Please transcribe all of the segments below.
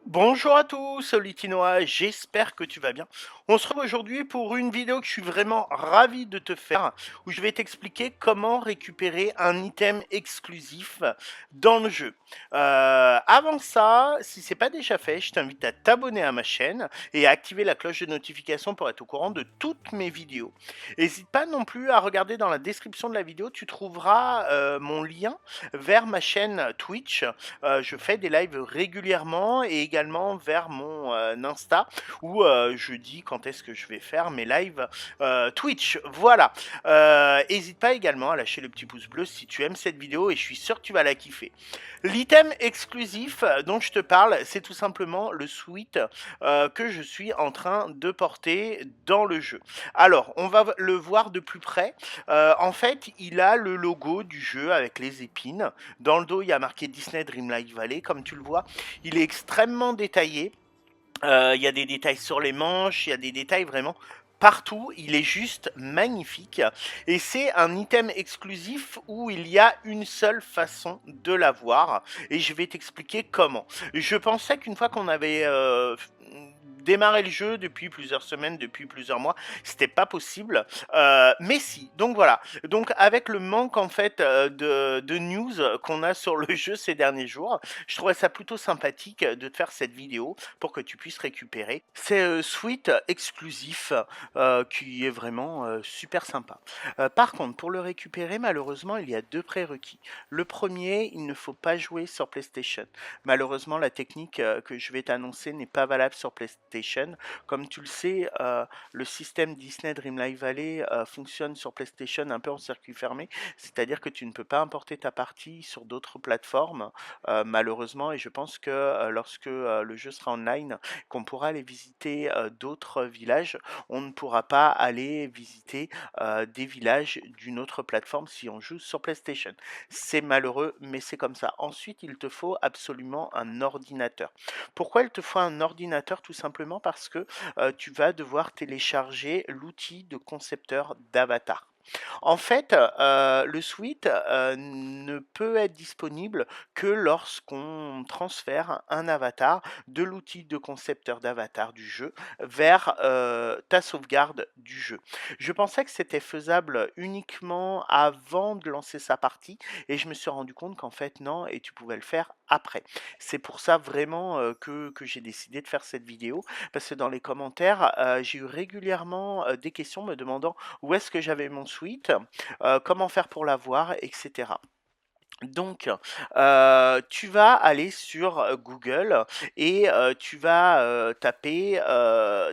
Bonjour à tous, Litinois, j'espère que tu vas bien. On se retrouve aujourd'hui pour une vidéo que je suis vraiment ravi de te faire, où je vais t'expliquer comment récupérer un item exclusif dans le jeu. Avant ça, si c'est pas déjà fait, je t'invite à t'abonner à ma chaîne et à activer la cloche de notification pour être au courant de toutes mes vidéos. N'hésite pas non plus à regarder dans la description de la vidéo, tu trouveras mon lien vers ma chaîne Twitch. Je fais des lives régulièrement et également vers mon Insta où je dis quand est-ce que je vais faire mes lives Twitch. Voilà. N'hésite pas également à lâcher le petit pouce bleu si tu aimes cette vidéo et je suis sûr que tu vas la kiffer. L'item exclusif dont je te parle, c'est tout simplement le suite que je suis en train de porter dans le jeu. Alors, on va le voir de plus près. En fait, il a le logo du jeu avec les épines. Dans le dos, il y a marqué Disney Dreamlight Valley, comme tu le vois. Il est extrêmement détaillé. Il y a des détails sur les manches, il y a des détails vraiment partout. Il est juste magnifique. Et c'est un item exclusif où il y a une seule façon de l'avoir. Et je vais t'expliquer comment. Je pensais qu'une fois qu'on avait démarré le jeu depuis plusieurs semaines, depuis plusieurs mois, c'était pas possible. Mais si. Donc voilà. Donc avec le manque en fait de news qu'on a sur le jeu ces derniers jours, je trouvais ça plutôt sympathique de te faire cette vidéo pour que tu puisses récupérer. C'est suite exclusif qui est vraiment super sympa. Par contre, pour le récupérer, malheureusement, il y a deux prérequis. Le premier, il ne faut pas jouer sur PlayStation. Malheureusement, la technique que je vais t'annoncer n'est pas valable sur PlayStation. Comme tu le sais, le système Disney Dreamlight Valley fonctionne sur PlayStation un peu en circuit fermé, c'est-à-dire que tu ne peux pas importer ta partie sur d'autres plateformes, malheureusement, et je pense que lorsque le jeu sera online, qu'on pourra aller visiter d'autres villages, on ne pourra pas aller visiter des villages d'une autre plateforme si on joue sur PlayStation. C'est malheureux, mais c'est comme ça. Ensuite, il te faut absolument un ordinateur. Pourquoi il te faut un ordinateur? Tout simplement parce que tu vas devoir télécharger l'outil de concepteur d'avatar. En fait, le suite ne peut être disponible que lorsqu'on transfère un avatar de l'outil de concepteur d'avatar du jeu vers ta sauvegarde du jeu. Je pensais que c'était faisable uniquement avant de lancer sa partie et je me suis rendu compte qu'en fait non, et tu pouvais le faire après. C'est pour ça vraiment que j'ai décidé de faire cette vidéo, parce que dans les commentaires, j'ai eu régulièrement des questions me demandant où est-ce que j'avais mon suite, comment faire pour l'avoir, etc. Donc, tu vas aller sur Google et tu vas taper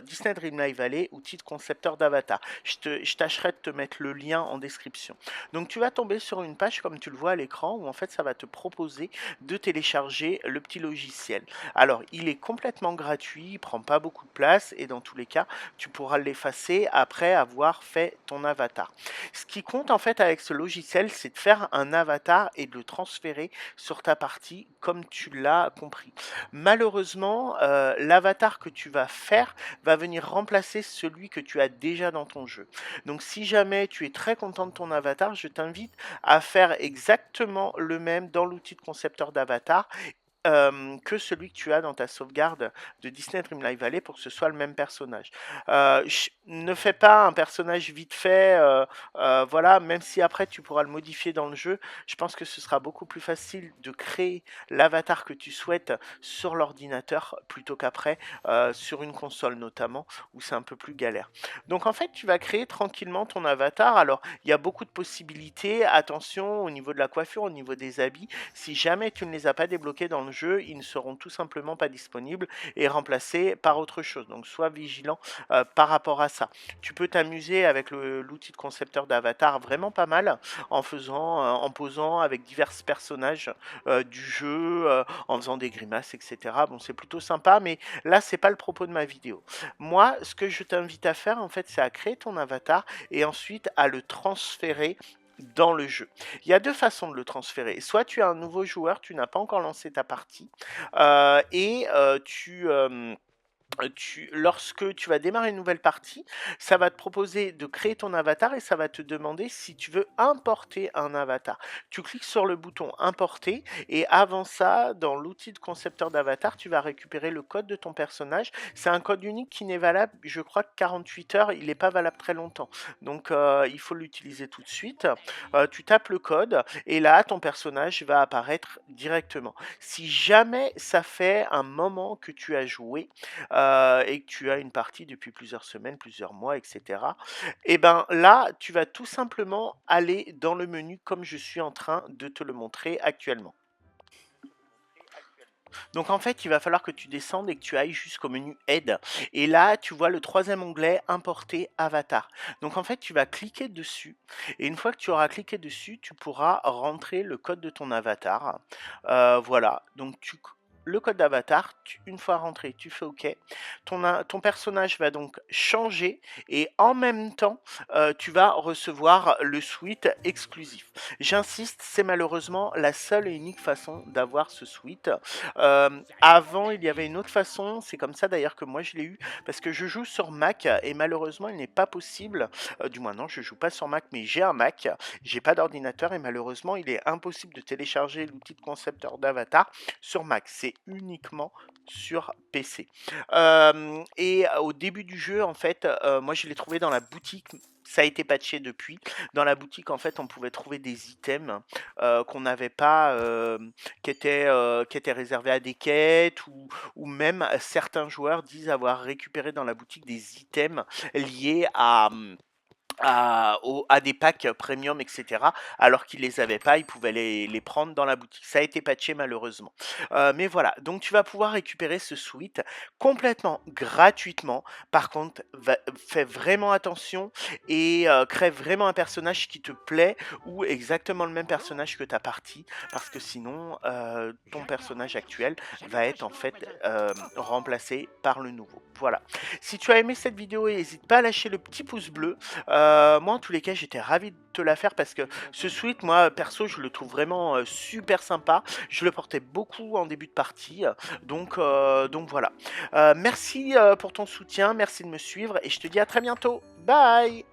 Disney Dreamlight Valley, outil de concepteur d'avatar. Je tâcherai de te mettre le lien en description. Donc, tu vas tomber sur une page, comme tu le vois à l'écran, où en fait, ça va te proposer de télécharger le petit logiciel. Alors, il est complètement gratuit, il prend pas beaucoup de place et dans tous les cas, tu pourras l'effacer après avoir fait ton avatar. Ce qui compte en fait avec ce logiciel, c'est de faire un avatar et de le transférer sur ta partie comme tu l'as compris. Malheureusement, l'avatar que tu vas faire va venir remplacer celui que tu as déjà dans ton jeu. Donc si jamais tu es très content de ton avatar, je t'invite à faire exactement le même dans l'outil de concepteur d'avatar que celui que tu as dans ta sauvegarde de Disney Dreamlight Valley pour que ce soit le même personnage. Ne fais pas un personnage vite fait, voilà, même si après tu pourras le modifier dans le jeu, je pense que ce sera beaucoup plus facile de créer l'avatar que tu souhaites sur l'ordinateur plutôt qu'après sur une console notamment où c'est un peu plus galère. Donc en fait tu vas créer tranquillement ton avatar. Alors il y a beaucoup de possibilités, attention au niveau de la coiffure, au niveau des habits, si jamais tu ne les as pas débloqués dans le jeu, ils ne seront tout simplement pas disponibles et remplacés par autre chose. Donc sois vigilant par rapport à ça. Tu peux t'amuser avec l'outil de concepteur d'avatar vraiment pas mal en posant avec divers personnages du jeu, en faisant des grimaces, etc. Bon, c'est plutôt sympa, mais là, c'est pas le propos de ma vidéo. Moi, ce que je t'invite à faire, en fait, c'est à créer ton avatar et ensuite à le transférer dans le jeu. Il y a deux façons de le transférer. Soit tu es un nouveau joueur, tu n'as pas encore lancé ta partie, et Lorsque tu vas démarrer une nouvelle partie, ça va te proposer de créer ton avatar et ça va te demander si tu veux importer un avatar. Tu cliques sur le bouton importer et avant ça, dans l'outil de concepteur d'avatar, tu vas récupérer le code de ton personnage. C'est un code unique qui n'est valable, je crois que 48 heures, il n'est pas valable très longtemps. Donc il faut l'utiliser tout de suite. Tu tapes le code et là, ton personnage va apparaître directement. Si jamais ça fait un moment que tu as joué, et que tu as une partie depuis plusieurs semaines, plusieurs mois, etc. Et ben là, tu vas tout simplement aller dans le menu comme je suis en train de te le montrer actuellement. Donc en fait, il va falloir que tu descendes et que tu ailles jusqu'au menu aide. Et là, tu vois le troisième onglet importer avatar. Donc en fait, tu vas cliquer dessus. Et une fois que tu auras cliqué dessus, tu pourras rentrer le code de ton avatar. Voilà. Donc le code d'avatar, une fois rentré, tu fais OK. Ton personnage va donc changer et en même temps, tu vas recevoir le suite exclusif. J'insiste, c'est malheureusement la seule et unique façon d'avoir ce suite. Avant, il y avait une autre façon, c'est comme ça d'ailleurs que moi je l'ai eu, parce que je joue sur Mac et malheureusement il n'est pas possible, du moins non, je joue pas sur Mac, mais j'ai un Mac, j'ai pas d'ordinateur et malheureusement il est impossible de télécharger l'outil de concepteur d'avatar sur Mac, c'est uniquement sur PC. Et au début du jeu, en fait, moi je l'ai trouvé dans la boutique. Ça a été patché depuis. Dans la boutique, en fait, on pouvait trouver des items qu'on n'avait pas, qui étaient réservés à des quêtes, ou même certains joueurs disent avoir récupéré dans la boutique des items liés à des packs premium, etc. Alors qu'ils les avaient pas, ils pouvaient les prendre dans la boutique. Ça a été patché malheureusement. Mais voilà, donc tu vas pouvoir récupérer ce suite complètement gratuitement. Par contre, fais vraiment attention et crée vraiment un personnage qui te plaît ou exactement le même personnage que ta partie, parce que sinon ton personnage actuel va être en fait remplacé par le nouveau. Voilà. Si tu as aimé cette vidéo, n'hésite pas à lâcher le petit pouce bleu. Moi, en tous les cas, j'étais ravi de te la faire parce que ce suite, moi, perso, je le trouve vraiment super sympa. Je le portais beaucoup en début de partie, donc voilà. Merci pour ton soutien, merci de me suivre et je te dis à très bientôt. Bye!